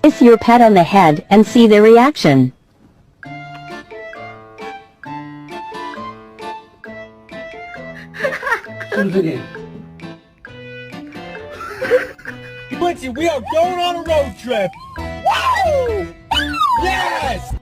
Kiss your pet on the head and see their reaction. Quincy, we are going on a road trip! Woo! Yes!